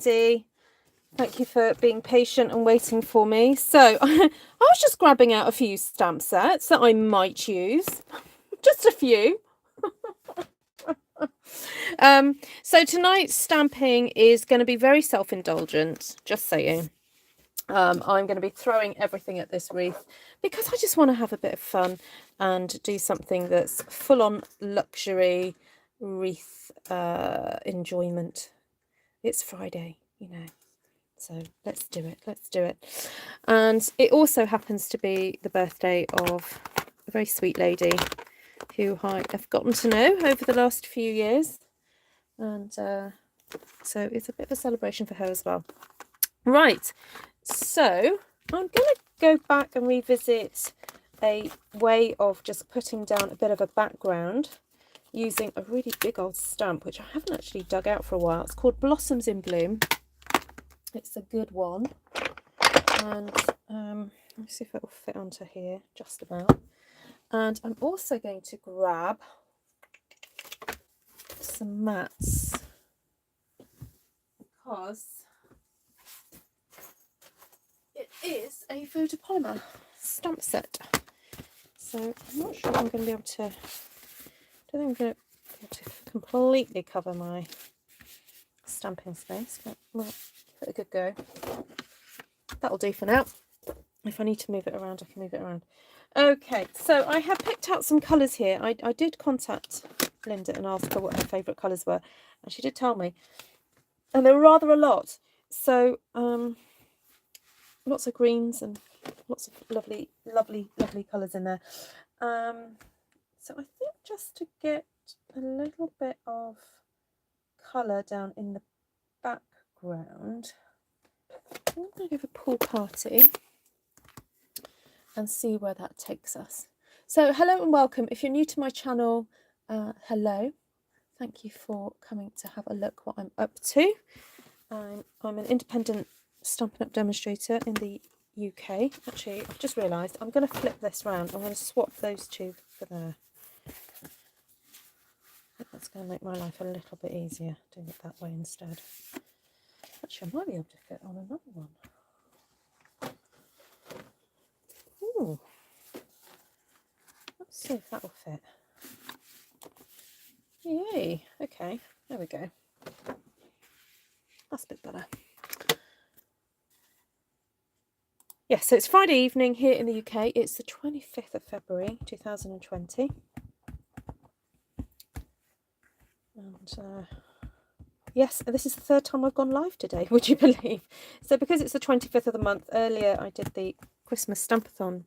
Thank you for being patient and waiting for me. So I was just grabbing out a few stamp sets that I might use. Just a few. So tonight's stamping is going to be very self-indulgent, just saying. I'm going to be throwing everything at this wreath because I just want to have a bit of fun and do something that's full-on luxury wreath enjoyment. It's Friday, you know, so let's do it. And it also happens to be the birthday of a very sweet lady who I have gotten to know over the last few years, and so it's a bit of a celebration for her as well. Right, so I'm going to go back and revisit a way of just putting down a bit of a background using a really big old stamp, which I haven't actually dug out for a while. It's called Blossoms in Bloom. It's a good one. And let's see if it will fit onto here, just about. And I'm also going to grab some mats because it is a photopolymer stamp set. So I'm not sure I'm going to be able to, I don't think I'm going to be able to completely cover my stamping space, but we'll give it a good go. That'll do for now. If I need to move it around, I can move it around. Okay, so I have picked out some colours here. I did contact Linda and ask her what her favourite colours were, and she did tell me. And there were rather a lot. So lots of greens and lots of lovely colours in there. So I think just to get a little bit of colour down in the background, I'm going to go for pool party and see where that takes us. So hello and welcome. If you're new to my channel, hello. Thank you for coming to have a look what I'm up to. I'm an independent Stampin' Up! Demonstrator in the UK. Actually, I've just realised I'm going to flip this round. I'm going to swap those two for there. I think that's going to make my life a little bit easier doing it that way instead. Actually, I might be able to fit on another one. Ooh. Let's see if that will fit. Yay. Okay, there we go. That's a bit better. Yes, so it's Friday evening here in the UK. It's the 25th of February 2020. And yes, this is the third time I've gone live today, would you believe? So because it's the 25th of the month, earlier I did the Christmas Stampathon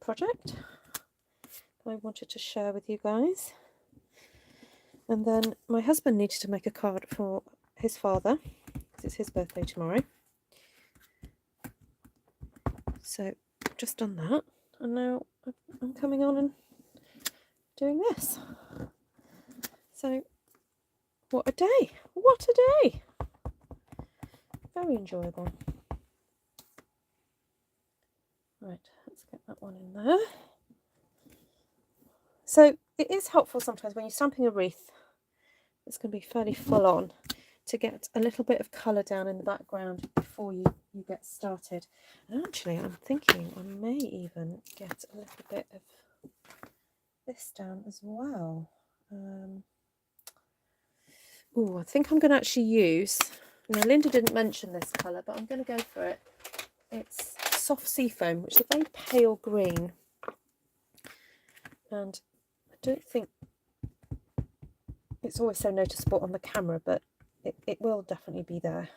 project I wanted to share with you guys. And then my husband needed to make a card for his father, because it's his birthday tomorrow. So I've just done that, and now I'm coming on and doing this. So what a day! What a day! Very enjoyable. Right, let's get that one in there. So it is helpful sometimes when you're stamping a wreath, it's going to be fairly full on, to get a little bit of colour down in the background before you get started. And actually I'm thinking I may even get a little bit of this down as well. I think I'm going to actually use, now Linda didn't mention this colour, but I'm going to go for it. It's Soft Seafoam, which is a very pale green, and I don't think it's always so noticeable on the camera, but it will definitely be there.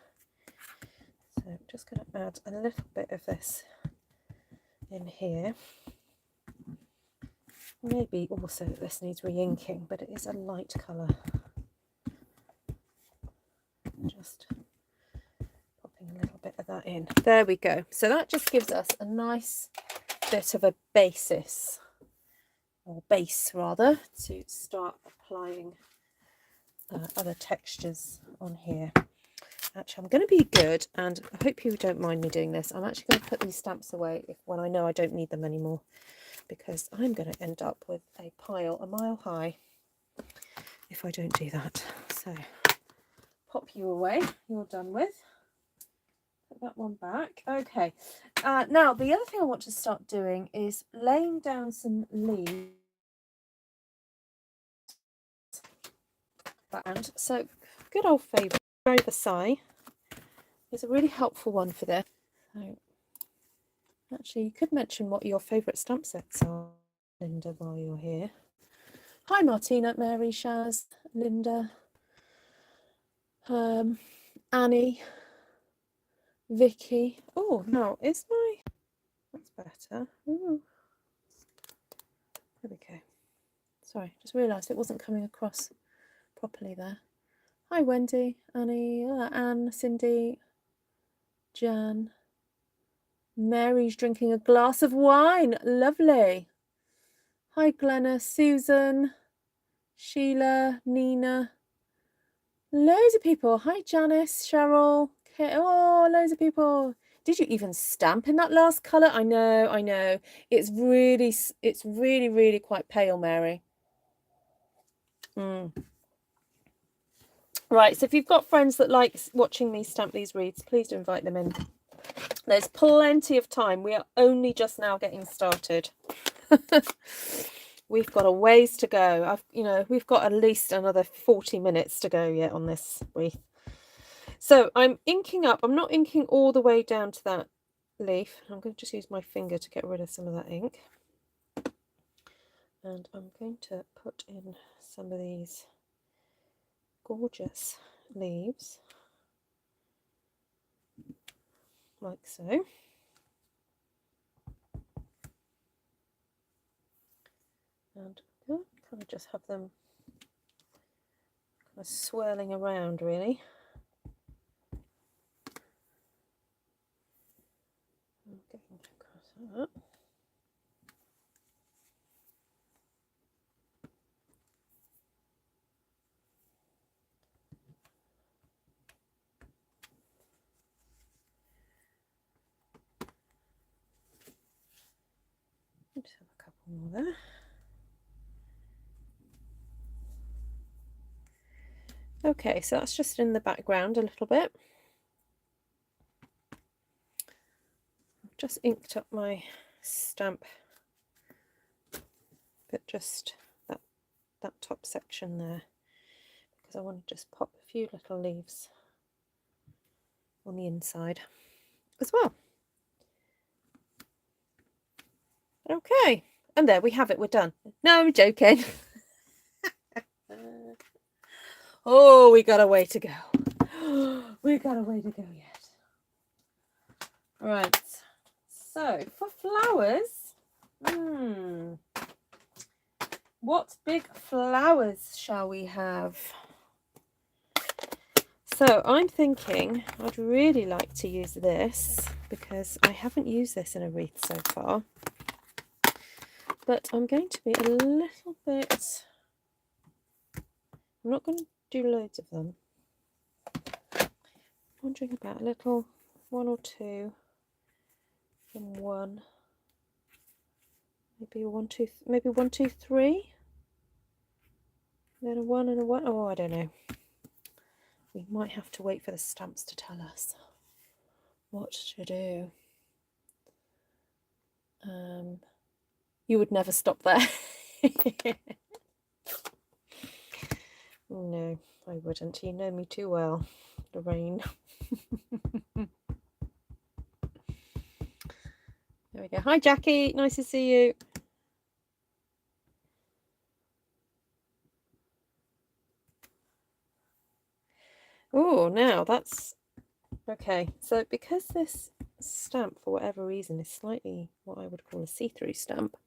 So I'm just going to add a little bit of this in here. Maybe also that this needs re-inking, but it is a light colour. Just popping a little bit of that in. There we go. So that just gives us a nice bit of a basis, or base rather, to start applying other textures on here. Actually, I'm going to be good, and I hope you don't mind me doing this. I'm actually going to put these stamps away when I know I don't need them anymore, because I'm going to end up with a pile a mile high if I don't do that. So pop you away. You're done with. Put that one back. Okay. Now, the other thing I want to start doing is laying down some leaves. And so, good old favourite, Versailles is a really helpful one for this. So, actually, you could mention what your favourite stamp sets are, Linda, while you're here. Hi, Martina, Mary, Shaz, Linda, Annie, Vicky. Oh, no, is my... That's better. Ooh. There we go. Sorry, just realised it wasn't coming across properly there. Hi, Wendy, Annie, Anne, Cindy, Jan. Mary's drinking a glass of wine. Lovely. Hi, Glenna, Susan, Sheila, Nina. Loads of people. Hi, Janice, Cheryl. Kate. Oh, loads of people. Did you even stamp in that last colour? I know, I know. It's really, really quite pale, Mary. Right, so if you've got friends that like watching me stamp these wreaths, please do invite them in. There's plenty of time. We are only just now getting started. We've got a ways to go. We've got at least another 40 minutes to go yet on this wreath. So I'm inking up. I'm not inking all the way down to that leaf. I'm going to just use my finger to get rid of some of that ink. And I'm going to put in some of these gorgeous leaves, like so. And kind of just have them kind of swirling around, really. I'm getting across that. Just have a couple more there. Okay, so that's just in the background a little bit. I've just inked up my stamp, but just that top section there, because I want to just pop a few little leaves on the inside as well. Okay, and there we have it, we're done. No, I'm joking. Oh, we got a way to go. We got a way to go yet. Right, so for flowers, what big flowers shall we have? So I'm thinking I'd really like to use this, because I haven't used this in a wreath so far. But I'm going to be a little bit... I'm not going to do loads of them. I'm wondering about a little, one or two, and one. Maybe one, two, three. Then a one and a one. Oh, I don't know. We might have to wait for the stamps to tell us what to do. You would never stop there. No, I wouldn't. You know me too well, Lorraine. There we go. Hi, Jackie. Nice to see you. Oh, now that's okay. So because this stamp, for whatever reason, is slightly what I would call a see-through stamp,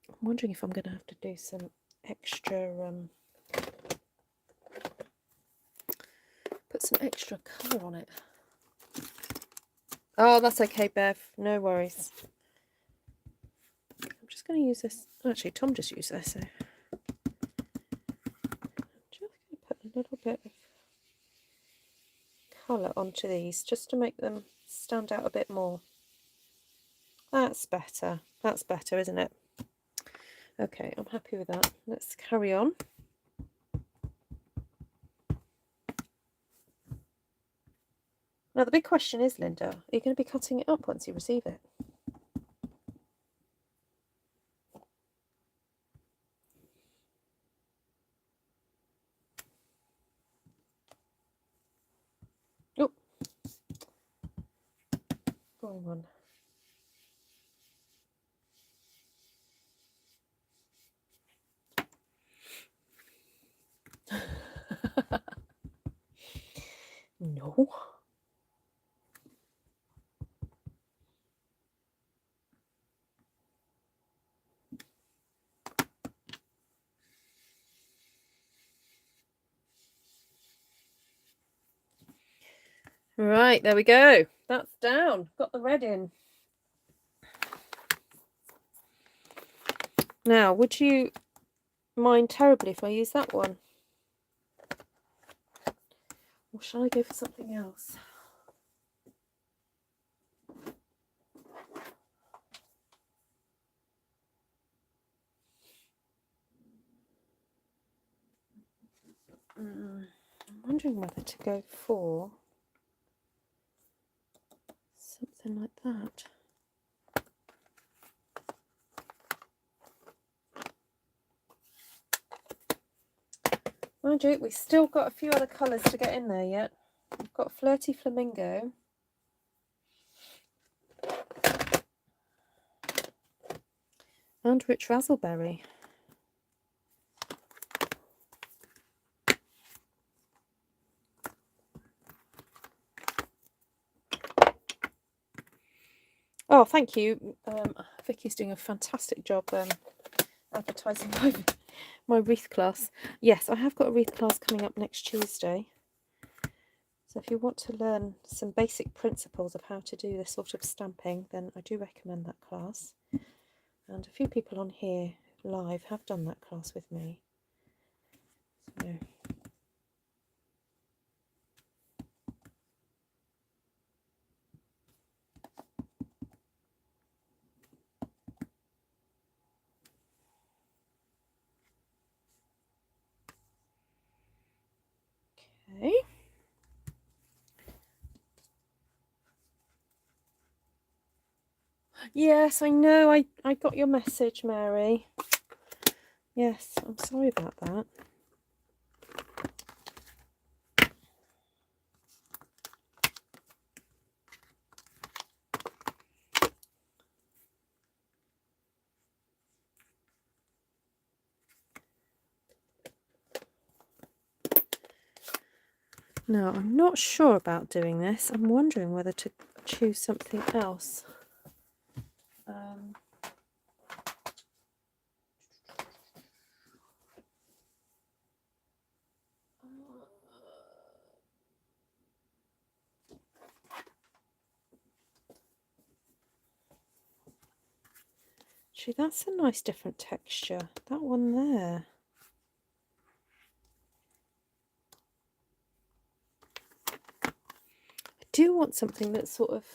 I'm wondering if I'm going to have to do some extra, put some extra colour on it. Oh, that's okay, Bev. No worries. I'm just going to use this. Actually, Tom just used this, so I'm just going to put a little bit of colour onto these, just to make them stand out a bit more. That's better. That's better, isn't it? Okay, I'm happy with that. Let's carry on. Now the big question is, Linda, are you going to be cutting it up once you receive it? Oh, wrong one. No. Right, there we go. That's down. Got the red in. Now, would you mind terribly if I use that one? Or shall I go for something else? I'm wondering whether to go for something like that. Mind you, we've still got a few other colours to get in there yet. We've got Flirty Flamingo. And Rich Razzleberry. Oh, thank you. Vicky's doing a fantastic job advertising my wreath class. Yes, I have got a wreath class coming up next Tuesday. So if you want to learn some basic principles of how to do this sort of stamping, then I do recommend that class. And a few people on here live have done that class with me. So okay. Yes, I know. I got your message, Mary. Yes, I'm sorry about that. Now, I'm not sure about doing this. I'm wondering whether to choose something else. Actually, that's a nice different texture. That one there. I do want something that sort of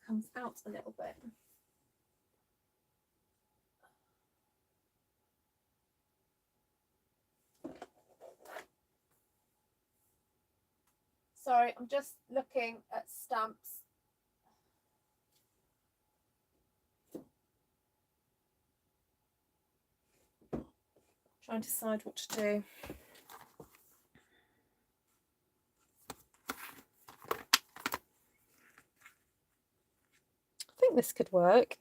comes out a little bit. Sorry, I'm just looking at stamps. Trying to decide what to do. I think this could work.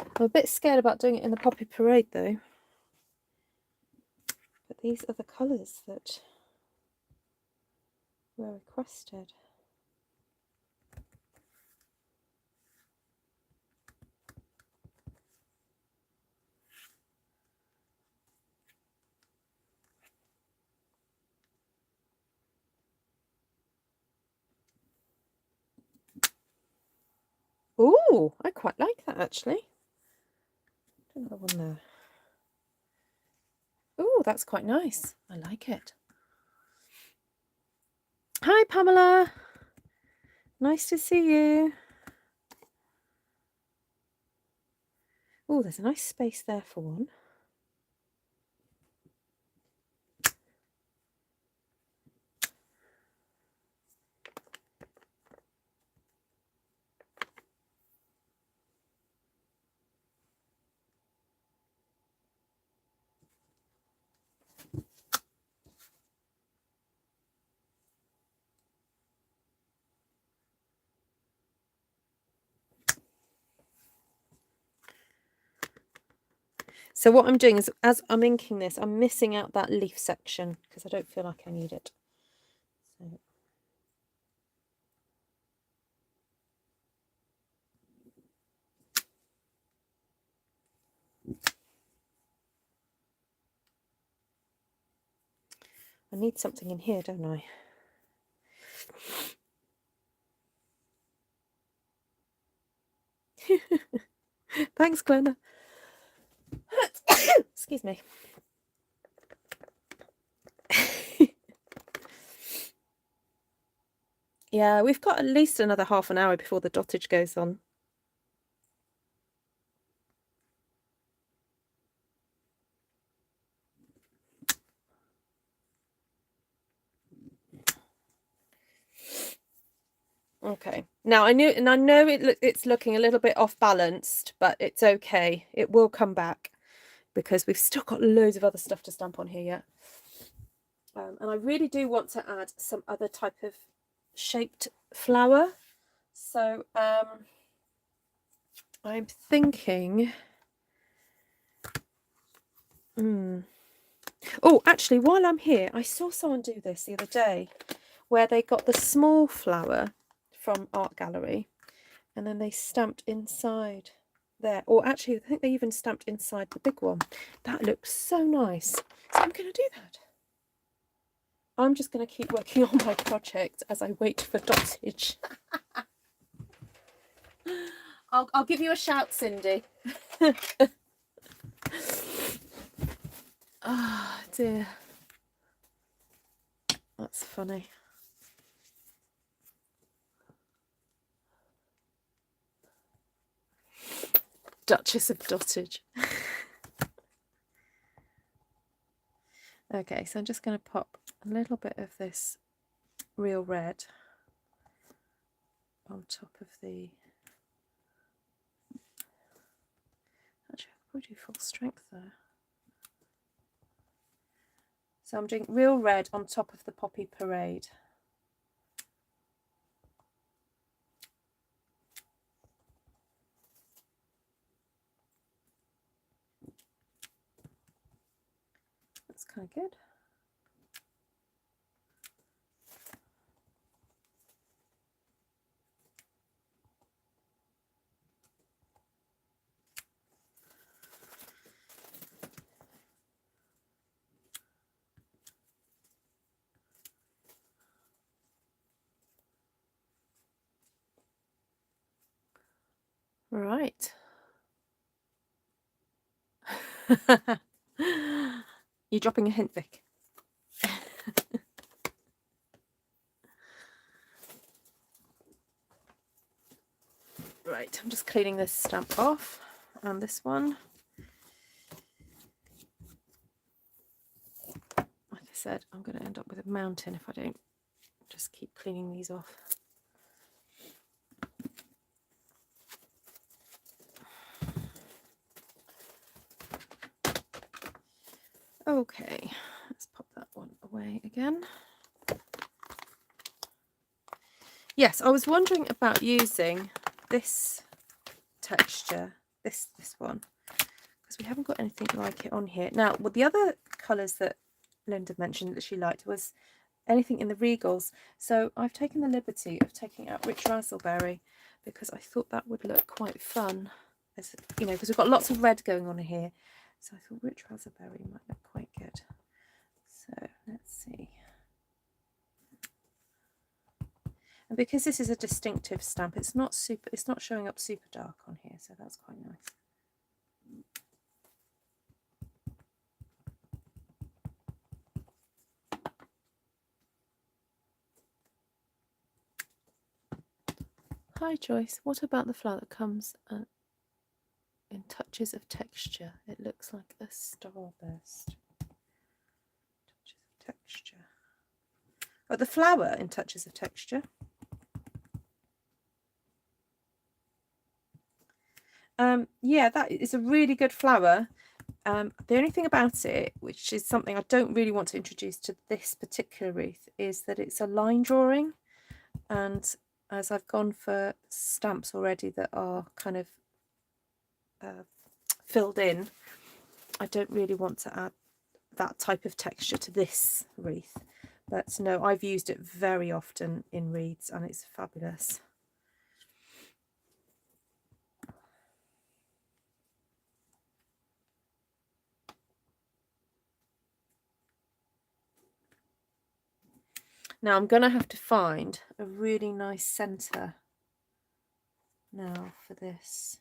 I'm a bit scared about doing it in the Poppy Parade though. But these are the colours that were requested. Ooh, I quite like that actually. Another one there. Ooh, that's quite nice. I like it. Hi, Pamela. Nice to see you. Oh, there's a nice space there for one. So what I'm doing is, as I'm inking this, I'm missing out that leaf section because I don't feel like I need it. So. I need something in here, don't I? Thanks, Glenna. Excuse me. Yeah, we've got at least another half an hour before the dottage goes on. Okay. Now I know it's looking a little bit off balanced, but it's okay. It will come back because we've still got loads of other stuff to stamp on here yet. And I really do want to add some other type of shaped flower. So I'm thinking. Oh, actually, while I'm here, I saw someone do this the other day, where they got the small flower from Art Gallery, and then they stamped inside there. Or actually, I think they even stamped inside the big one. That looks so nice. So I'm going to do that. I'm just going to keep working on my project as I wait for dottage. I'll give you a shout, Cindy. Oh dear. That's funny. Duchess of Dottage. Okay, so I'm just going to pop a little bit of this real red on top of the... Actually, I'll probably do full strength there. So I'm doing real red on top of the Poppy Parade. That's kind of good. Right. You're dropping a hint, Vic. Right, I'm just cleaning this stamp off, and this one. Like I said, I'm going to end up with a mountain if I don't just keep cleaning these off. Okay, let's pop that one away again. Yes, I was wondering about using this texture, this one, because we haven't got anything like it on here. Now, well, the other colours that Linda mentioned that she liked was anything in the Regals. So I've taken the liberty of taking out Rich Razzleberry because I thought that would look quite fun, as you know, because we've got lots of red going on here. So I thought Rich Razzleberry might look quite good. So let's see. And because this is a distinctive stamp, it's not showing up super dark on here, so that's quite nice. Hi Joyce, what about the flower that comes in touches of texture? It looks like a starburst. Touches of texture. Oh, the flower in touches of texture. Yeah, that is a really good flower. The only thing about it, which is something I don't really want to introduce to this particular wreath, is that it's a line drawing, and as I've gone for stamps already that are kind of filled in, I don't really want to add that type of texture to this wreath. But no, I've used it very often in wreaths and it's fabulous. Now I'm going to have to find a really nice centre now for this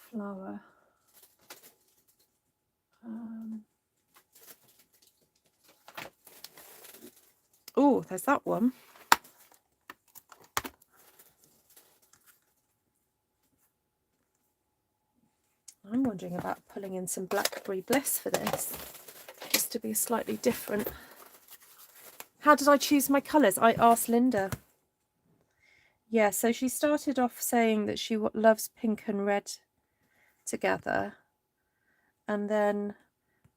flower. Oh, there's that one. I'm wondering about pulling in some Blackberry Bliss for this, just to be slightly different. How did I choose my colours? I asked Linda. Yeah, so she started off saying that she loves pink and red together, and then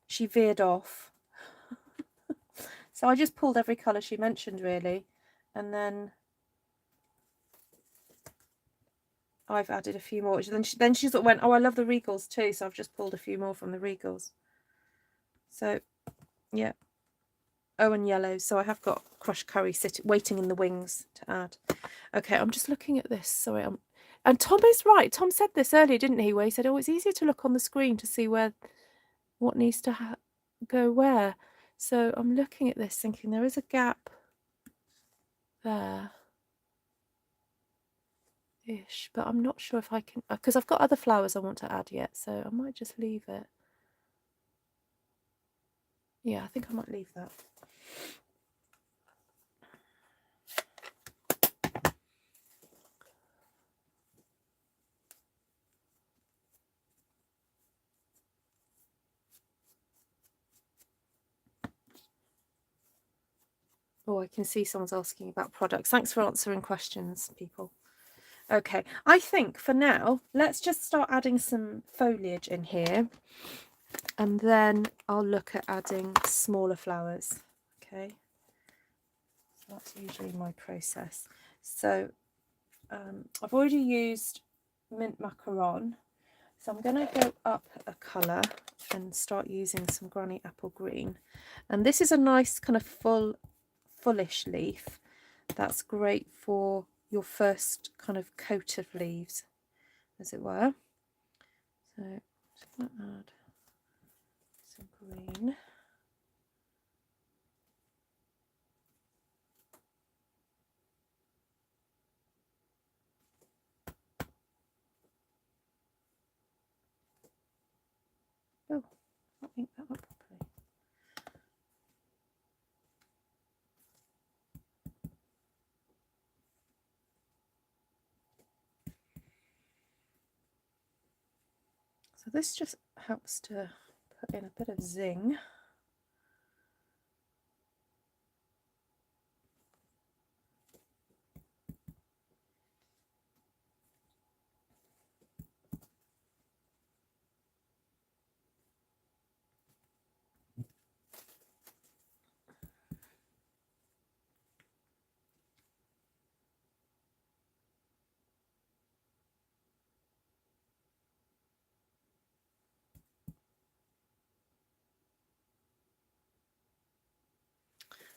she veered off. So I just pulled every colour she mentioned, really, and then I've added a few more. Then she sort of went, oh, I love the Regals too, so I've just pulled a few more from the Regals. So, yeah. Oh, and yellows. So I have got crushed curry waiting in the wings to add. Okay, I'm just looking at this. Sorry, and Tom is right. Tom said this earlier, didn't he? Where he said, oh, it's easier to look on the screen to see what needs to go where. So I'm looking at this thinking there is a gap there. Ish, but I'm not sure if I can, because I've got other flowers I want to add yet, so I might just leave it. Yeah, I think I might leave that. Oh, I can see someone's asking about products. Thanks for answering questions, people. Okay, I think for now, let's just start adding some foliage in here, and then I'll look at adding smaller flowers. Okay, so that's usually my process. So I've already used mint macaron, so I'm going to go up a colour and start using some granny apple green. And this is a nice kind of fullish leaf. That's great for your first kind of coat of leaves, as it were. So I'm just going to add some green. Oh, I can't ink that up properly. So this just helps to put in a bit of zing.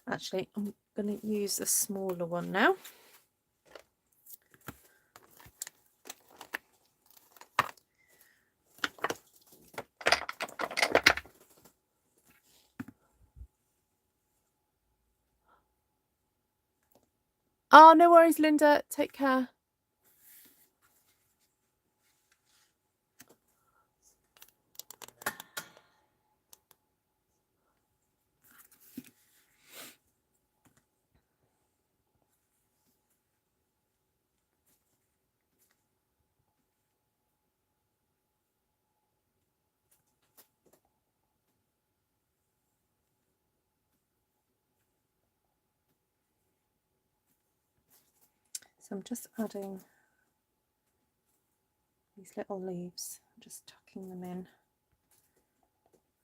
Actually, I'm going to use a smaller one now. Oh, no worries, Linda. Take care. So I'm just adding these little leaves, just tucking them in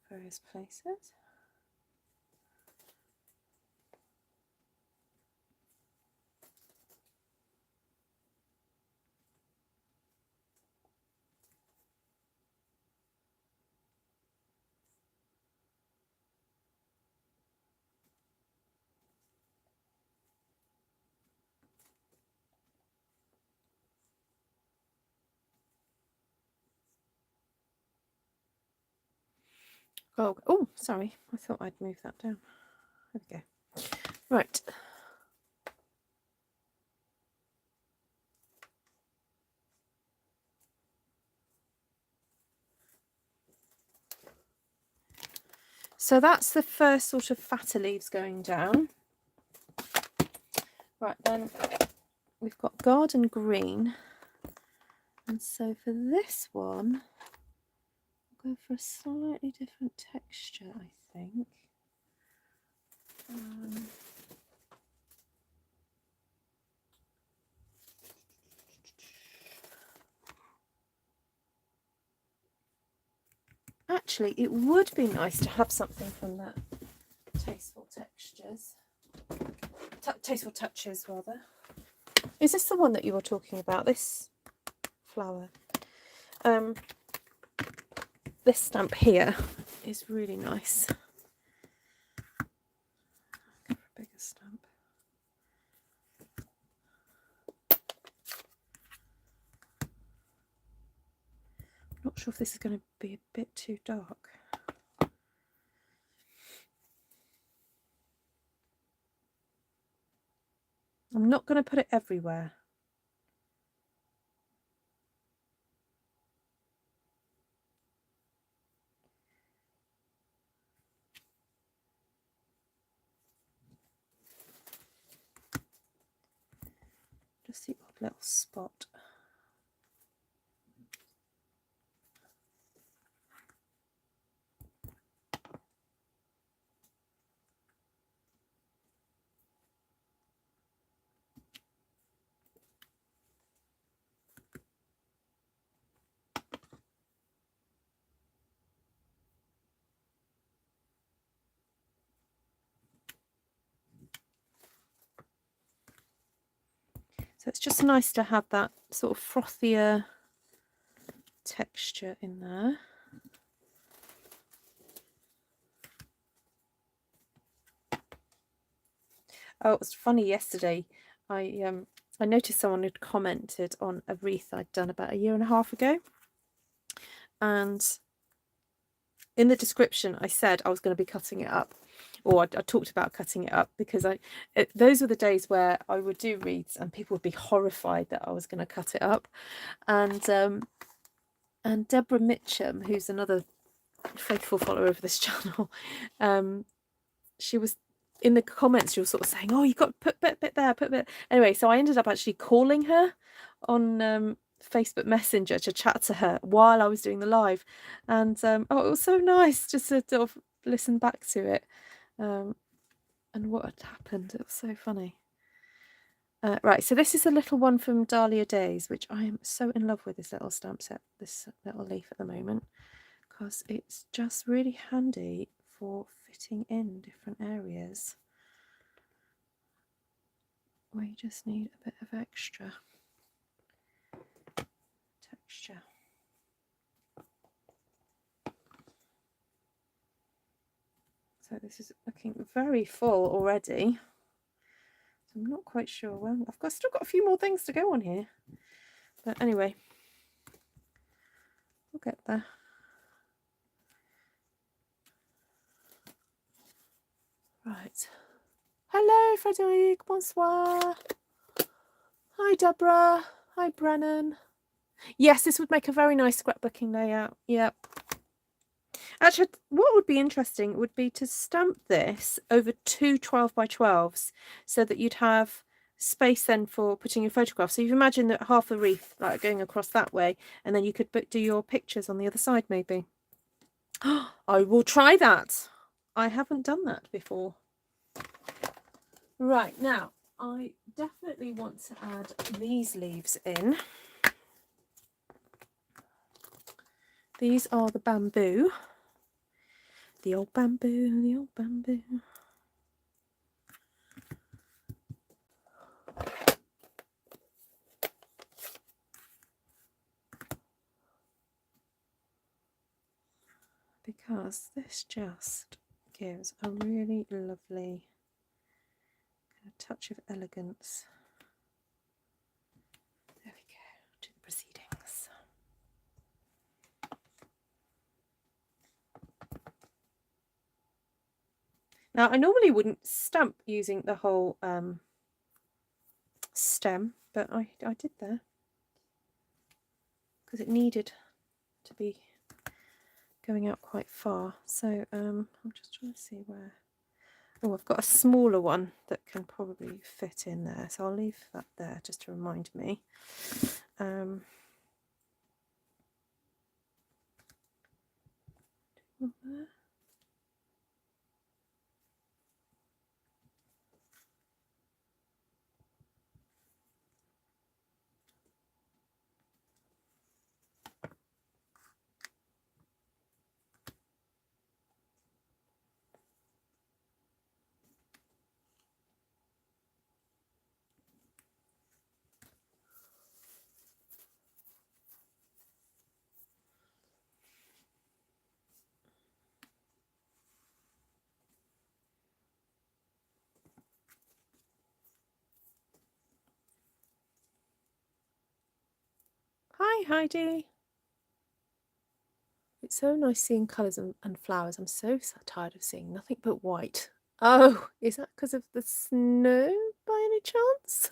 various places. Oh, sorry. I thought I'd move that down. There we go. Right. So that's the first sort of fatter leaves going down. Right, then we've got garden green. And so for this one, I'll go for a slightly different texture, I think. Actually, it would be nice to have something from that Tasteful Textures. Tasteful Touches, rather. Is this the one that you were talking about? This flower? This stamp here is really nice. Go for a bigger stamp. I'm not sure if this is going to be a bit too dark. I'm not going to put it everywhere. Just the odd little spot. So it's just nice to have that sort of frothier texture in there. Oh, it was funny yesterday. I noticed someone had commented on a wreath I'd done about 1.5 years ago. And in the description, I said I was going to be cutting it up. Or I talked about cutting it up because those were the days where I would do wreaths and people would be horrified that I was going to cut it up. And Deborah Mitchum, who's another faithful follower of this channel, she was in the comments, she was sort of saying, oh, you've got to put bit there, put bit. Anyway, so I ended up actually calling her on Facebook Messenger to chat to her while I was doing the live. And oh, it was so nice just to sort of listen back to it. And what had happened. It was so funny. Right, so this is a little one from Dahlia Days, which I am so in love with, this little stamp set, this little leaf at the moment, because it's just really handy for fitting in different areas where you just need a bit of extra texture. So this is looking very full already. So I'm not quite sure. Well, I've still got a few more things to go on here. But anyway, we'll get there. Right. Hello, Frederic. Bonsoir. Hi, Deborah. Hi, Brennan. Yes, this would make a very nice scrapbooking layout. Yep. Actually, what would be interesting would be to stamp this over 2 12x12s so that you'd have space then for putting your photograph. So you imagine that half a wreath like going across that way, and then you could do your pictures on the other side maybe. I will try that. I haven't done that before. Right, now I definitely want to add these leaves in. These are the bamboo. The old bamboo, the old bamboo. Because this just gives a really lovely kind of touch of elegance. There we go, to the proceedings. Now, I normally wouldn't stamp using the whole stem, but I did there because it needed to be going out quite far. So I'm just trying to see where. Oh, I've got a smaller one that can probably fit in there, so I'll leave that there just to remind me. There. Hi, Heidi. It's so nice seeing colours and flowers. I'm so tired of seeing nothing but white. Oh, is that because of the snow by any chance?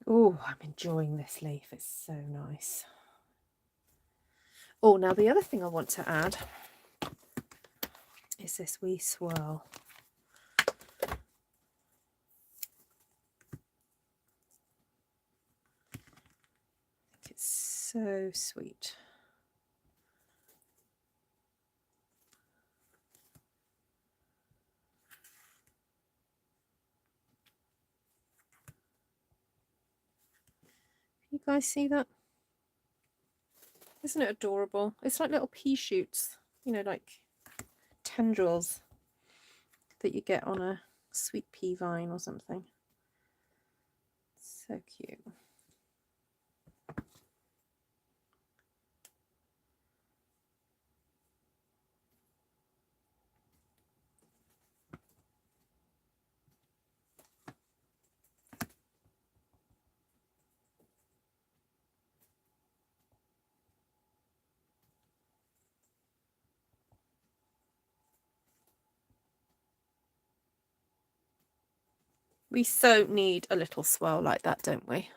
Oh, I'm enjoying this leaf. It's so nice. Oh, now the other thing I want to add is this wee swirl. I think it's so sweet. You guys see that? Isn't it adorable? It's like little pea shoots, you know, like tendrils that you get on a sweet pea vine or something. So cute. We so need a little swirl like that, don't we?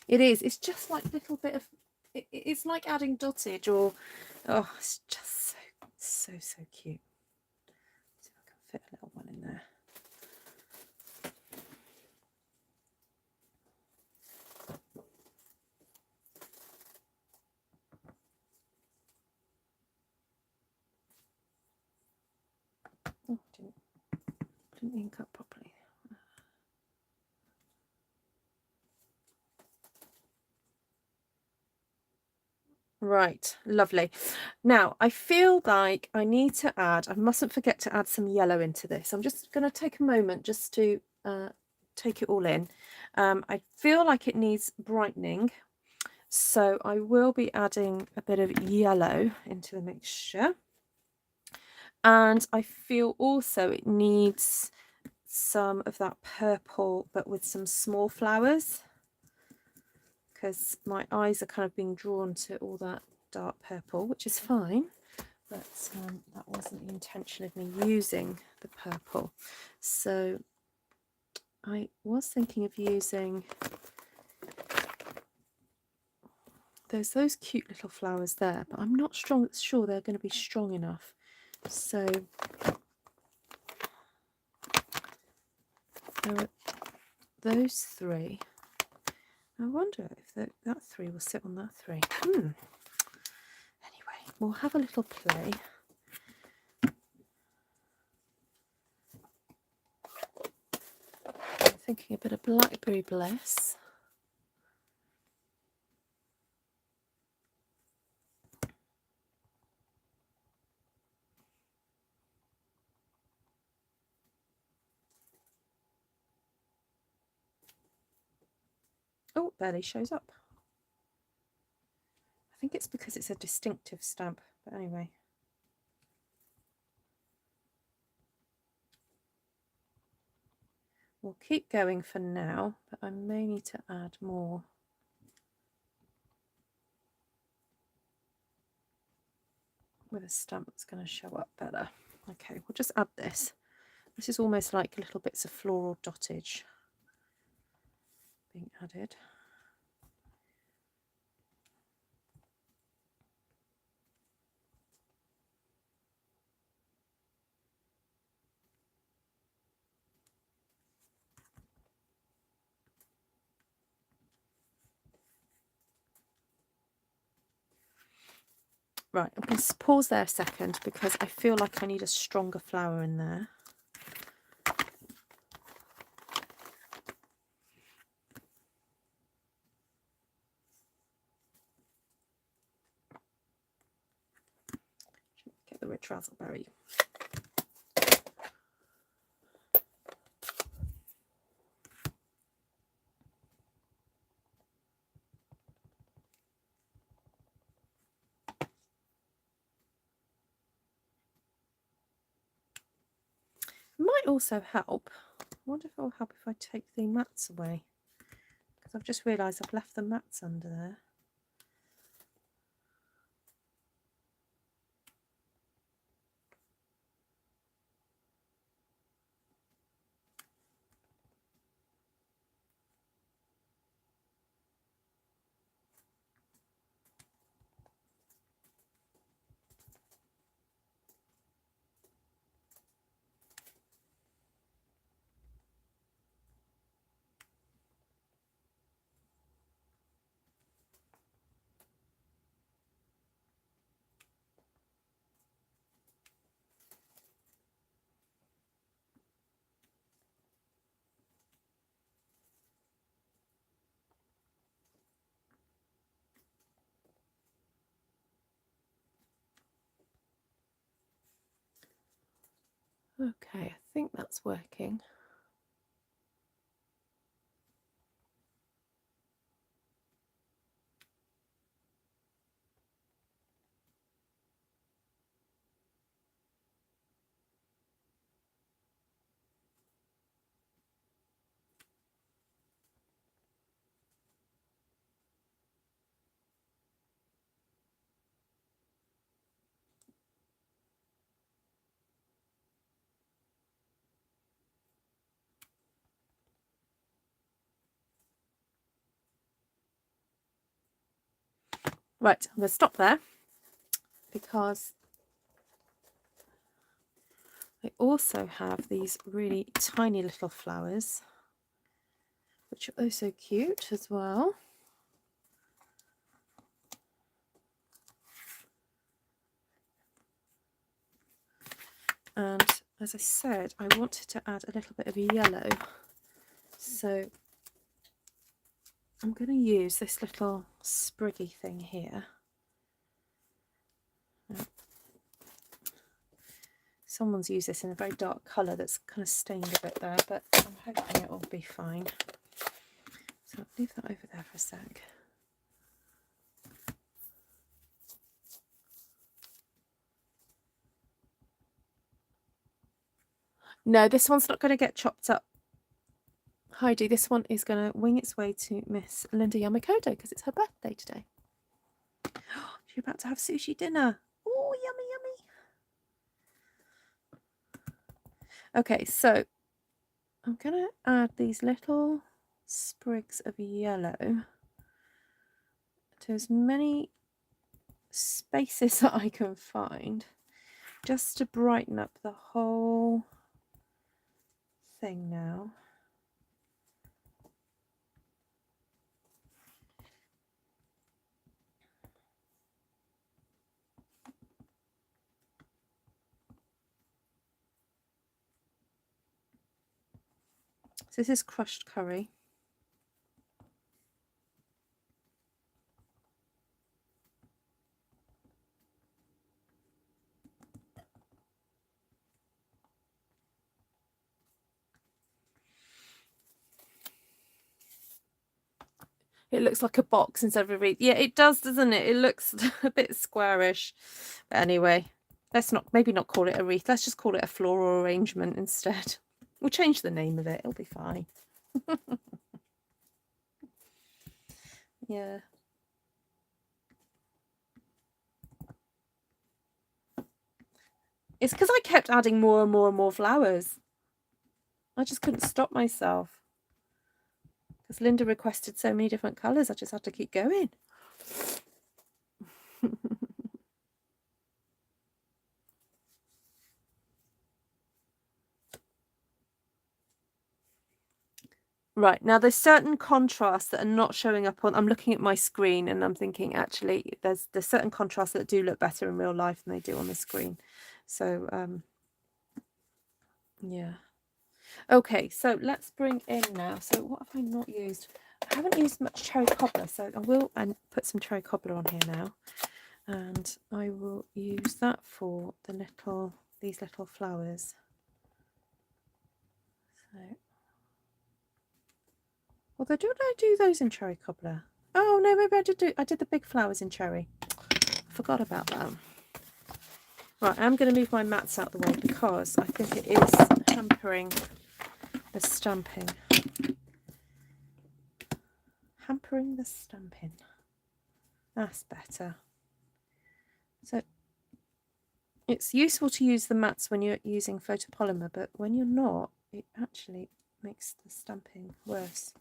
It is. It's just like a little bit of, it's like adding dottage or, oh, it's just so cute. See if I can fit a little one in there. Oh, didn't ink up properly. Right, lovely. Now I feel like I need to add, I mustn't forget to add some yellow into this. I'm just going to take a moment just to take it all in. I feel like it needs brightening, so I will be adding a bit of yellow into the mixture. And I feel also it needs some of that purple, but with some small flowers, because my eyes are kind of being drawn to all that dark purple, which is fine, but that wasn't the intention of me using the purple. So I was thinking of using those cute little flowers there, but I'm not sure they're going to be strong enough. So there are those three. I wonder if that three will sit on that three. Anyway, we'll have a little play. I'm thinking a bit of Blackberry Bliss. Oh, barely shows up. I think it's because it's a distinctive stamp, but anyway. We'll keep going for now, but I may need to add more. With a stamp that's going to show up better. Okay, we'll just add this. This is almost like little bits of floral dottage being added. Right, I'm going to pause there a second because I feel like I need a stronger flower in there. Get the rich razzleberry. Might also help. I wonder if it will help if I take the mats away, because I've just realised I've left the mats under there. Okay, I think that's working. Right, I'm going to stop there because I also have these really tiny little flowers, which are also cute as well. And as I said, I wanted to add a little bit of yellow. So I'm going to use this little spriggy thing here. Someone's used this in a very dark colour that's kind of stained a bit there, but I'm hoping it will be fine. So I'll leave that over there for a sec. No, this one's not going to get chopped up, Heidi. This one is going to wing its way to Miss Linda Yamakoto because it's her birthday today. She's about to have sushi dinner. Oh, yummy, yummy. Okay, so I'm going to add these little sprigs of yellow to as many spaces that I can find, just to brighten up the whole thing now. So this is crushed curry. It looks like a box instead of a wreath. Yeah, it does, doesn't it? It looks a bit squarish. But anyway, let's maybe not call it a wreath. Let's just call it a floral arrangement instead. We'll change the name of it. It'll be fine. Yeah. It's because I kept adding more and more and more flowers. I just couldn't stop myself. Because Linda requested so many different colours, I just had to keep going. Right, now there's certain contrasts that are not showing up on... I'm looking at my screen and I'm thinking, actually, there's certain contrasts that do look better in real life than they do on the screen. So, yeah. Okay, so let's bring in now. So what have I not used? I haven't used much cherry cobbler, so I will put some cherry cobbler on here now. And I will use that for these little flowers. So... Although, don't I do those in cherry cobbler? Oh no, maybe I did the big flowers in cherry. I forgot about that. Right, I'm going to move my mats out the way because I think it is hampering the stamping. Hampering the stamping. That's better. So it's useful to use the mats when you're using photopolymer, but when you're not, it actually makes the stamping worse.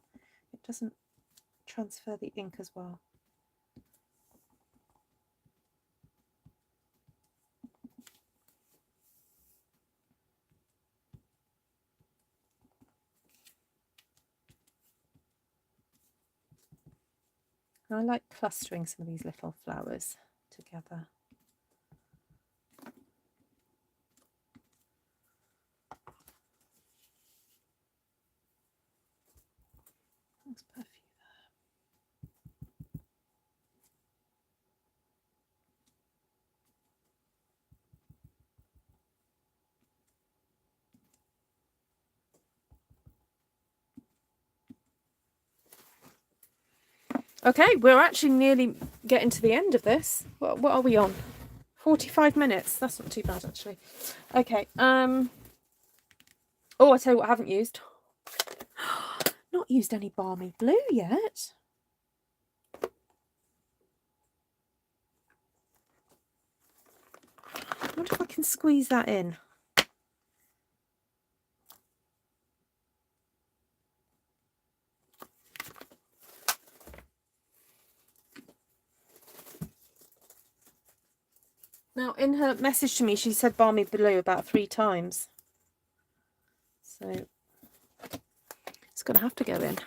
It doesn't transfer the ink as well. I like clustering some of these little flowers together. That's perfume. Okay, we're actually nearly getting to the end of this. What are we on? 45 minutes. That's not too bad, actually. Okay. Oh, I tell you what I haven't used. Not used any Balmy blue yet. I wonder if I can squeeze that in. Now, in her message to me, she said Balmy blue about 3 times. So it's going to have to go in.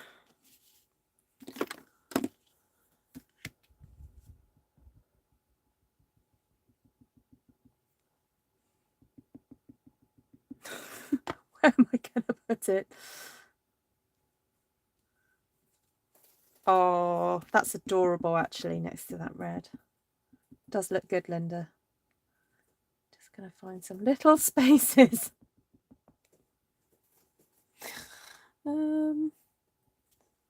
Where am I going to put it? Oh, that's adorable, actually, next to that red. Does look good, Linda. Just going to find some little spaces. There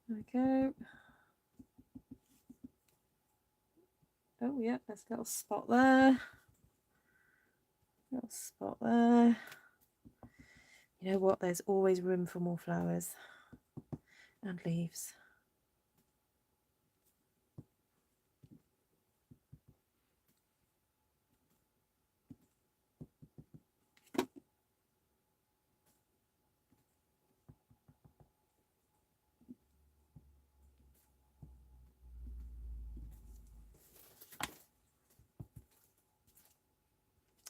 we go. Oh, yeah, there's a little spot there. Little spot there. You know what? There's always room for more flowers and leaves.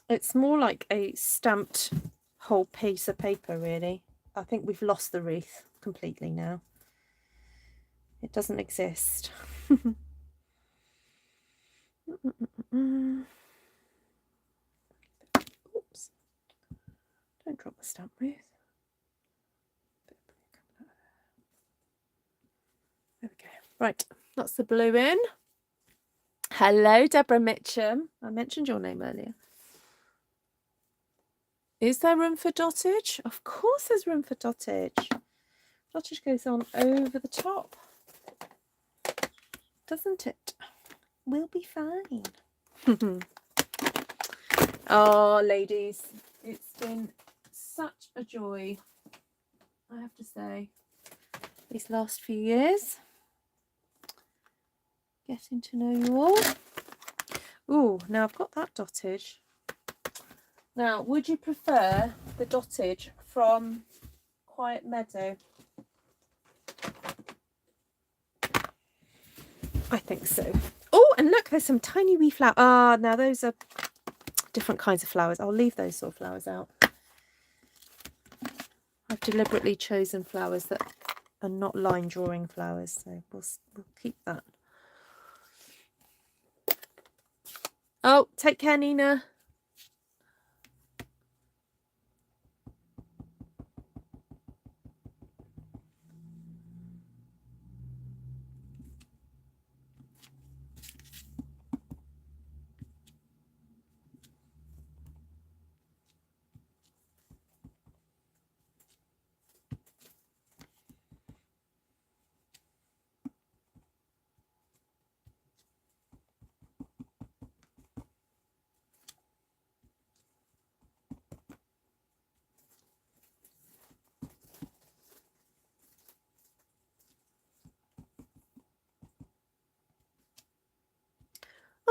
It's more like a stamped whole piece of paper, really. I think we've lost the wreath completely now. It doesn't exist. Oops. Don't drop the stamp, Ruth. Right, that's the blue in. Hello, Deborah Mitchum. I mentioned your name earlier. Is there room for dottage? Of course there's room for dottage. Dottage goes on over the top, doesn't it? We'll be fine. Oh, ladies, it's been such a joy, I have to say, these last few years. Getting to know you all. Ooh, now I've got that dottage. Now, would you prefer the dottage from Quiet Meadow? I think so. Oh, and look, there's some tiny wee flowers. Ah, now those are different kinds of flowers. I'll leave those sort of flowers out. I've deliberately chosen flowers that are not line drawing flowers, so we'll keep that. Oh, take care, Nina.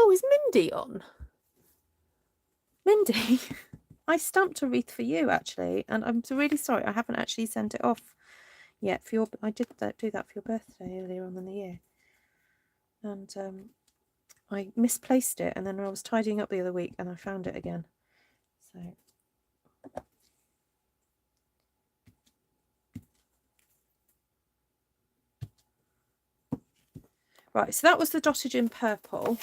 Oh, is Mindy on? Mindy, I stamped a wreath for you actually, and I'm really sorry I haven't actually sent it off yet for your. I did do that for your birthday earlier on in the year, and I misplaced it, and then I was tidying up the other week and I found it again. So right, so that was the dottage in purple.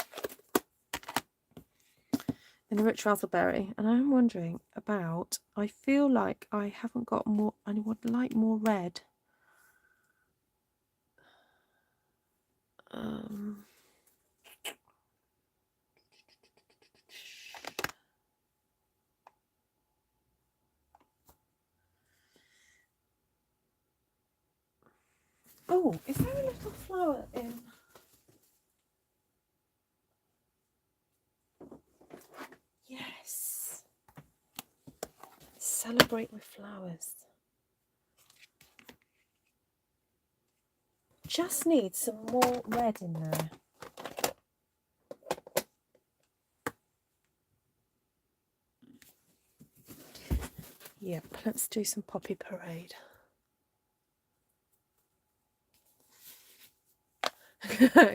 In the rich razzleberry, and I'm wondering about, I feel like I haven't got more, I would like more red. Oh, is there a little flower in? Yes. Celebrate with flowers. Just need some more red in there. Yep, let's do some poppy parade.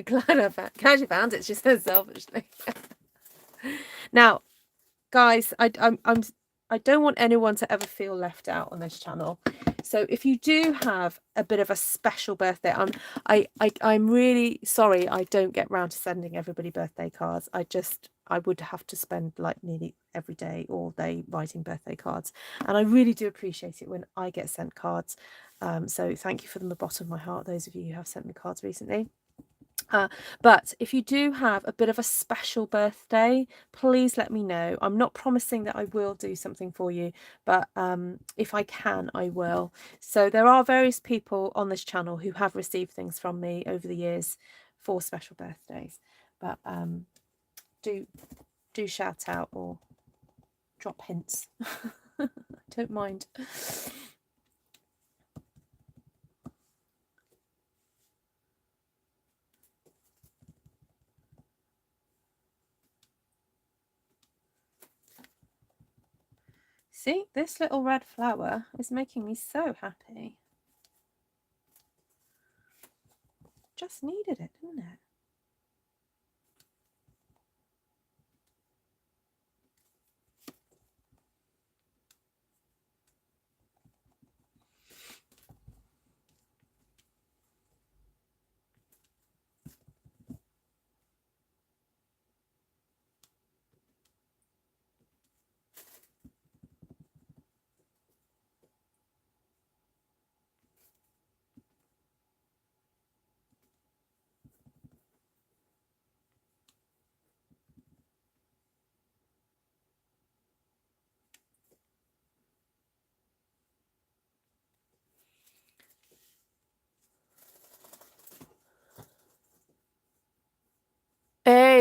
Glad you found it, she says selfishly. Now, guys, I don't want anyone to ever feel left out on this channel. So if you do have a bit of a special birthday, I'm really sorry I don't get round to sending everybody birthday cards. I would have to spend like nearly every day, all day writing birthday cards. And I really do appreciate it when I get sent cards. So thank you from the bottom of my heart, those of you who have sent me cards recently. But if you do have a bit of a special birthday, please let me know. I'm not promising that I will do something for you, but if I can, I will. So there are various people on this channel who have received things from me over the years for special birthdays. But do shout out or drop hints. I don't mind. See, this little red flower is making me so happy. Just needed it, didn't it?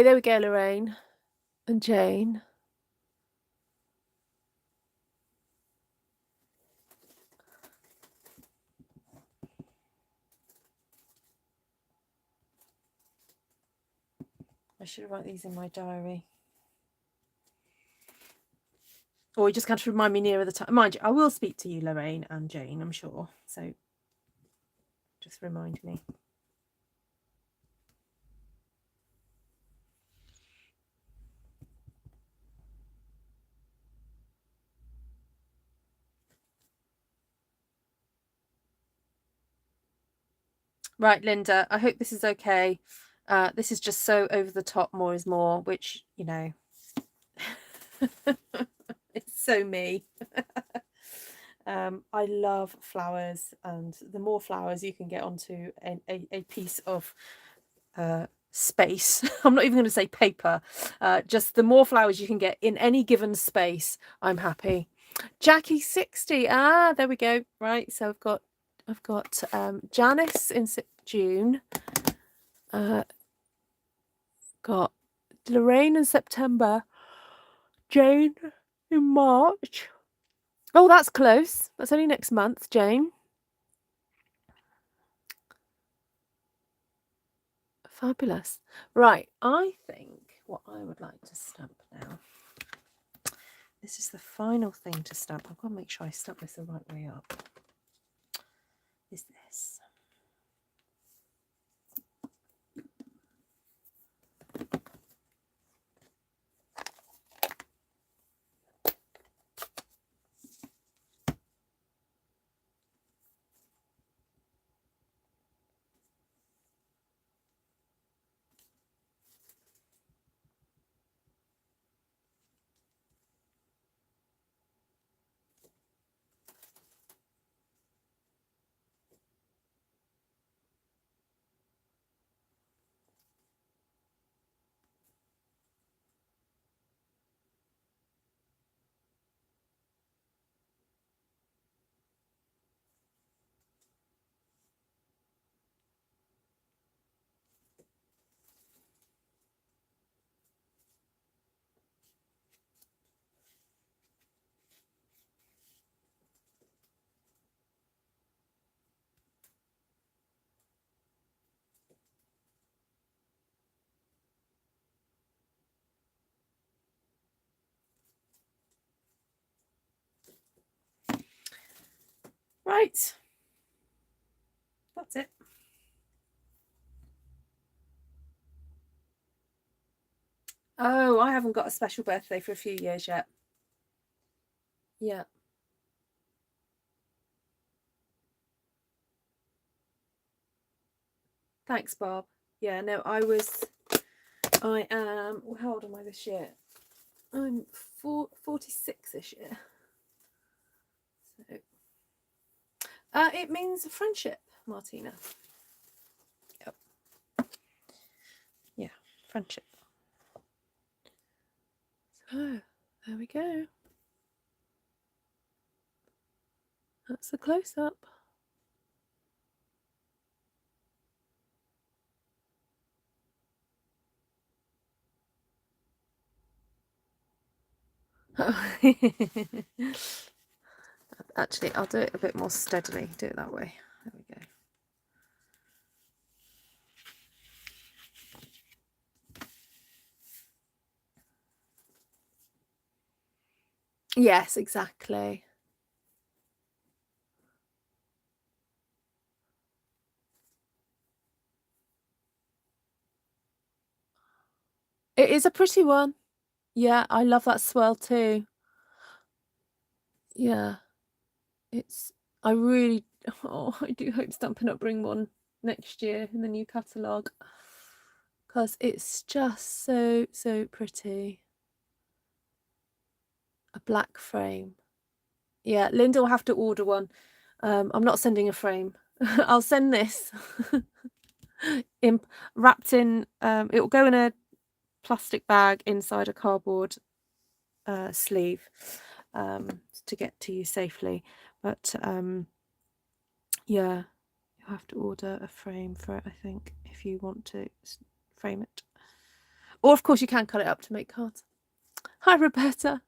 Okay, there we go, Lorraine and Jane. I should write these in my diary. Or you just have to remind me nearer the time. Mind you, I will speak to you, Lorraine and Jane, I'm sure. So just remind me. Right, Linda, I hope this is okay. This is just so over the top, more is more, which, you know, it's so me. I love flowers, and the more flowers you can get onto a piece of space, I'm not even going to say paper, just the more flowers you can get in any given space, I'm happy. Jackie 60, there we go. Right, so I've got Janice in June, got Lorraine in September, Jane in March. Oh, that's close. That's only next month, Jane. Fabulous. Right, I think what I would like to stamp now, this is the final thing to stamp. I've got to make sure I stamp this the right way up, is this. Right, that's it. Oh, I haven't got a special birthday for a few years yet. Yeah. Thanks, Bob. Yeah, no, I am, how old am I this year? I'm 46 this year. So, it means friendship, Martina. Yep. Yeah, friendship. So, there we go. That's the close-up. Actually, I'll do it a bit more steadily. Do it that way. There we go. Yes, exactly. It is a pretty one. Yeah, I love that swirl too. Yeah, I really, I do hope Stampin' Up bring one next year in the new catalogue, because it's just so pretty. A black frame. Yeah, Linda will have to order one. I'm not sending a frame. I'll send this wrapped in, it will go in a plastic bag inside a cardboard sleeve to get to you safely. But yeah, you have to order a frame for it, I think, if you want to frame it. Or, of course, you can cut it up to make cards. Hi, Roberta.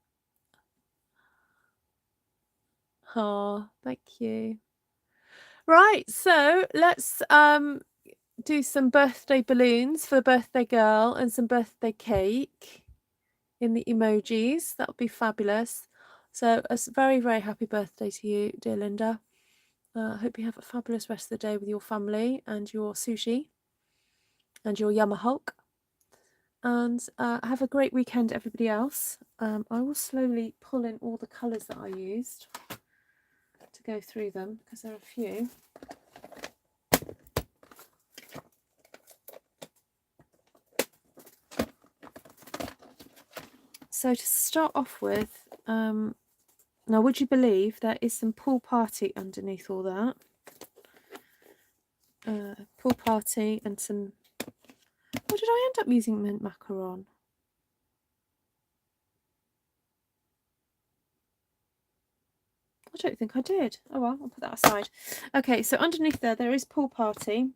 Oh, thank you. Right, so let's do some birthday balloons for the birthday girl and some birthday cake in the emojis. That would be fabulous. So a very, very happy birthday to you, dear Linda. I hope you have a fabulous rest of the day with your family and your sushi and your Yumma Hulk. And have a great weekend, everybody else. I will slowly pull in all the colours that I used to go through them, because there are a few. So to start off with, now would you believe there is some pool party underneath all that? Pool party and some... What did I end up using mint macaron? I don't think I did. Oh well, I'll put that aside. Okay, so underneath there is pool party.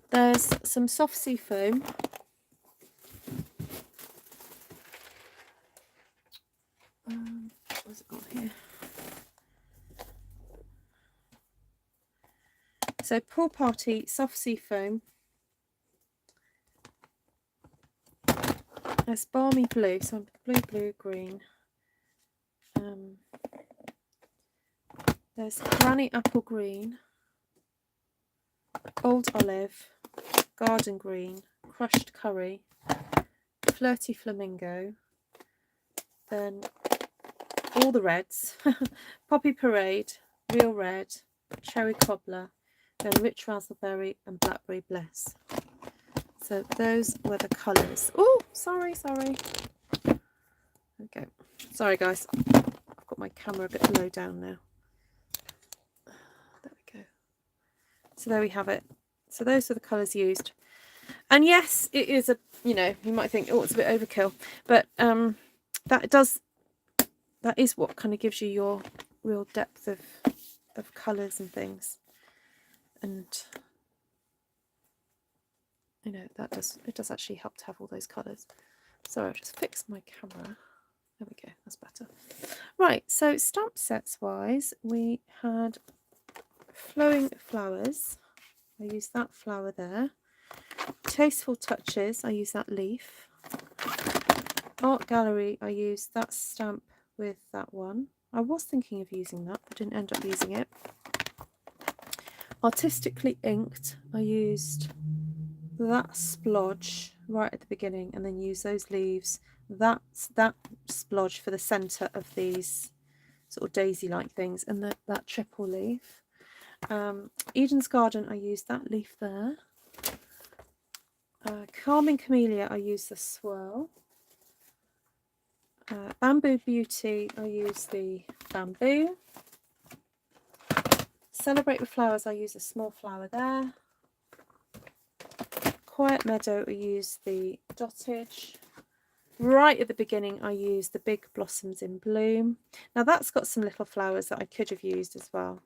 There's some soft sea foam. What's it got here? So pool party, soft sea foam. There's balmy blue, so blue, blue, green. There's granny apple green, old olive, garden green, crushed curry, flirty flamingo, then all the reds, poppy parade, real red, cherry cobbler, then rich razzleberry and blackberry bliss. So those were the colours. Oh, sorry. Okay, sorry guys, I've got my camera a bit low down now. There we go. So there we have it. So those are the colours used. And yes, it is a, you might think, oh, it's a bit overkill, but that is what kind of gives you your real depth of colours and things. And it does actually help to have all those colours. So I'll just fix my camera. There we go, that's better. Right, so stamp sets wise, we had Flowing Flowers. I used that flower there. Tasteful Touches, I used that leaf. Art Gallery, I used that stamp with that one. I was thinking of using that, but didn't end up using it. Artistically Inked, I used that splodge right at the beginning and then use those leaves. That's that splodge for the centre of these sort of daisy-like things, and that triple leaf. Eden's Garden, I used that leaf there. Calming Camellia, I used the swirl. Bamboo Beauty, I used the bamboo. Celebrate with Flowers, I used a small flower there. Quiet Meadow, I used the dottage. Right at the beginning, I used the big blossoms in bloom. Now that's got some little flowers that I could have used as well.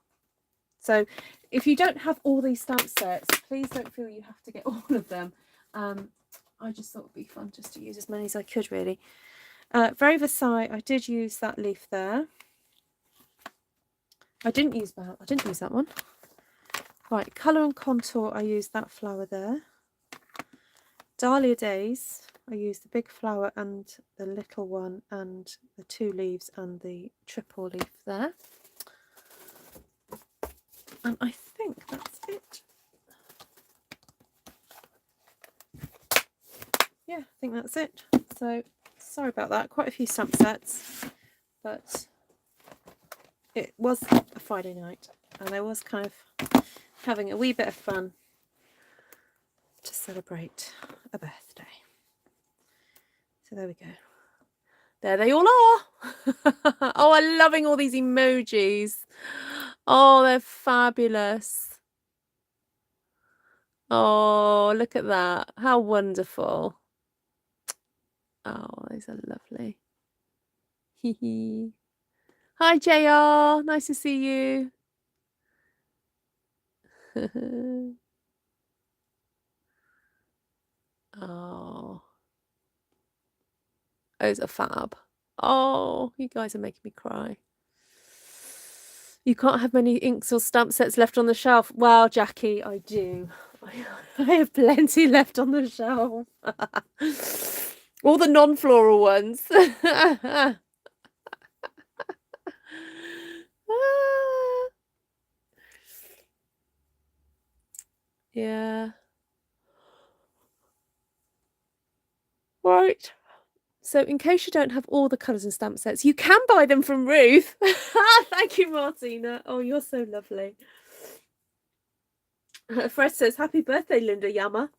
So if you don't have all these stamp sets, please don't feel you have to get all of them. I just thought it would be fun just to use as many as I could, really. Very Versailles, I did use that leaf there. I didn't use that one. Right, Colour and Contour, I used that flower there. Dahlia Days, I used the big flower and the little one and the two leaves and the triple leaf there. And I think that's it. Yeah, I think that's it. So sorry about that, quite a few stamp sets, but it was a Friday night and I was kind of having a wee bit of fun to celebrate a birthday. So there we go. There they all are. Oh, I'm loving all these emojis. Oh, they're fabulous. Oh, look at that. How wonderful. Oh, those are lovely. Hi, JR. Nice to see you. Oh, those are fab. Oh, you guys are making me cry. You can't have many inks or stamp sets left on the shelf. Well, Jackie, I do. I have plenty left on the shelf. All the non-floral ones. Yeah. Right. So in case you don't have all the colours and stamp sets, you can buy them from Ruth. Thank you, Martina. Oh, you're so lovely. Fred says, happy birthday, Linda Yama.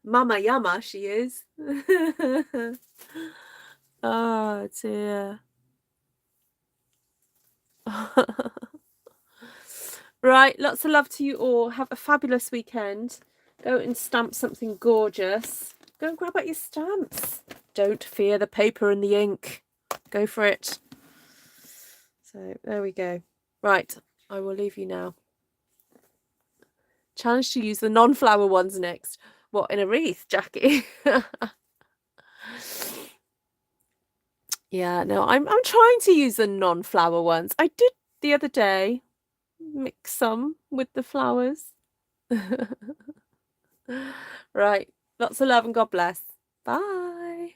Mama Yama, she is. Oh, dear. Right, lots of love to you all. Have a fabulous weekend. Go and stamp something gorgeous. Go and grab out your stamps. Don't fear the paper and the ink. Go for it. So there we go. Right, I will leave you now. Challenge to use the non-flower ones next. What, in a wreath, Jackie? Yeah, no, I'm trying to use the non-flower ones. I did the other day mix some with the flowers. Right, lots of love and God bless. Bye.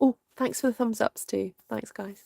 Oh, thanks for the thumbs ups too. Thanks, guys.